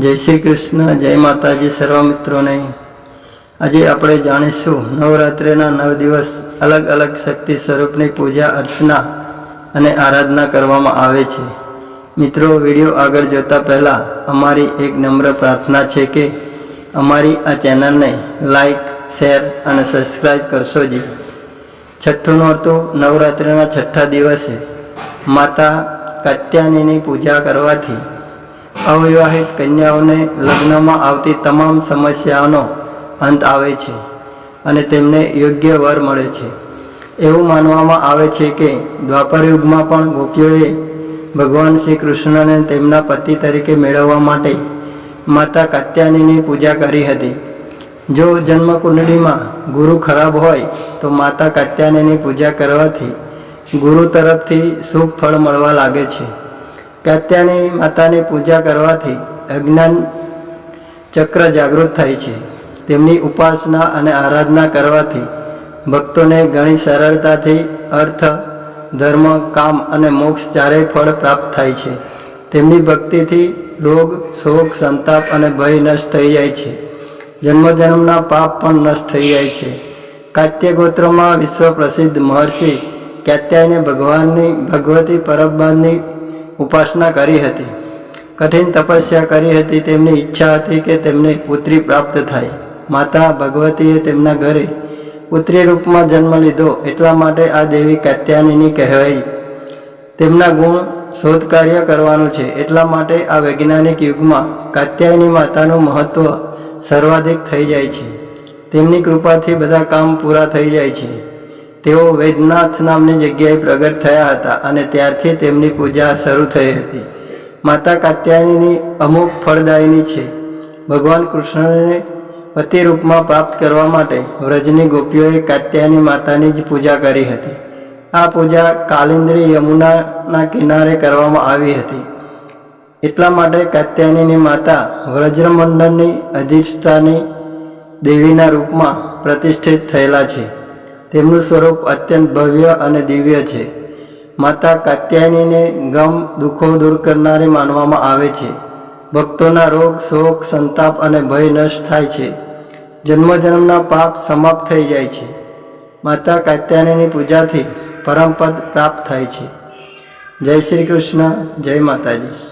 जय श्री कृष्ण। जय माताजी सर्व मित्रों ने। आज આપણે જાણીશું નવરાત્રિના 9 દિવસ अलग अलग शक्ति स्वरूपની પૂજા अर्चना અને આરાધના કરવામાં આવે છે। મિત્રો, વિડિયો આગળ જોતા પહેલા અમારી એક નમ્ર પ્રાર્થના છે કે અમારી આ ચેનલને લાઈક, શેર અને સબસ્ક્રાઇબ કરશો જી। છઠ્ઠું નોરતું નવરાત્રિના છઠ્ઠા દિવસે માતા કાત્યાયનીની પૂજા કરવાથી અવિવાહિત કન્યાઓને લગ્નમાં આવતી તમામ સમસ્યાઓનો અંત આવે છે અને તેમને યોગ્ય વર મળે છે। એવું માનવામાં આવે છે કે દ્વાપર યુગમાં પણ ગોપીઓએ ભગવાન શ્રી કૃષ્ણને તેમના પતિ તરીકે મેળવવા માટે માતા કાત્યાયનીની પૂજા કરી હતી। જો જન્મકુંડળીમાં ગુરુ ખરાબ હોય તો માતા કાત્યાયનીની પૂજા કરવાથી ગુરુ તરફથી શુભ ફળ મળવા લાગે છે। કાત્યાયની માતાની પૂજા કરવાથી અજ્ઞાન ચક્ર જાગૃત થાય છે। તેમની ઉપાસના અને આરાધના કરવાથી ભક્તોને ઘણી સરળતાથી અર્થ, ધર્મ, કામ અને મોક્ષ ચારેય ફળ પ્રાપ્ત થાય છે। તેમની ભક્તિથી રોગ, શોક, સંતાપ અને ભય નષ્ટ થઈ જાય છે। જન્મજન્મના પાપ પણ નષ્ટ થઈ જાય છે। કાત્ય ગોત્રમાં વિશ્વ પ્રસિદ્ધ મહર્ષિ કાત્યાયને ભગવતી પરબ્રહ્મની ઉપાસના કરી હતી। કઠિન તપસ્યા કરી હતી। તેમની ઈચ્છા હતી કે તેમને પુત્રી પ્રાપ્ત થાય। માતા ભગવતીએ તેમના ઘરે પુત્રી રૂપમાં જન્મ લીધો, એટલા માટે આ દેવી કાત્યાયની કહેવાઈ। તેમના ગુણ શોધ કાર્ય કરવાનું છે, એટલા માટે આ વૈજ્ઞાનિક યુગમાં કાત્યાયની માતાનું મહત્વ સર્વાધિક થઈ જાય છે। તેમની કૃપાથી બધા કામ પૂરા થઈ જાય છે। તેઓ વૈદ્યનાથ નામની જગ્યાએ પ્રગટ થયા હતા અને ત્યારથી તેમની પૂજા શરૂ થઈ હતી। માતા કાત્યાયની અમુક ફળદાયિની છે। ભગવાન કૃષ્ણને પતિ રૂપમાં પ્રાપ્ત કરવા માટે વ્રજની ગોપીઓએ કાત્યાયની માતાની જ પૂજા કરી હતી। આ પૂજા કાલિંદી યમુનાના કિનારે કરવામાં આવી હતી। એટલા માટે કાત્યાયની માતા વ્રજમંડળની અધિષ્ઠાની દેવીના રૂપમાં પ્રતિષ્ઠિત થયેલા છે। તેમનું સ્વરૂપ અત્યંત ભવ્ય અને દિવ્ય છે। માતા કાત્યાયનીને ગમ, દુઃખો દૂર કરનારી માનવામાં આવે છે। ભક્તોના રોગ, શોક, સંતાપ અને ભય નષ્ટ થાય છે। જન્મજન્મના પાપ સમાપ્ત થઈ જાય છે। માતા કાત્યાયનીની પૂજાથી પરમપદ પ્રાપ્ત થાય છે। જય શ્રી કૃષ્ણ। જય માતાજી।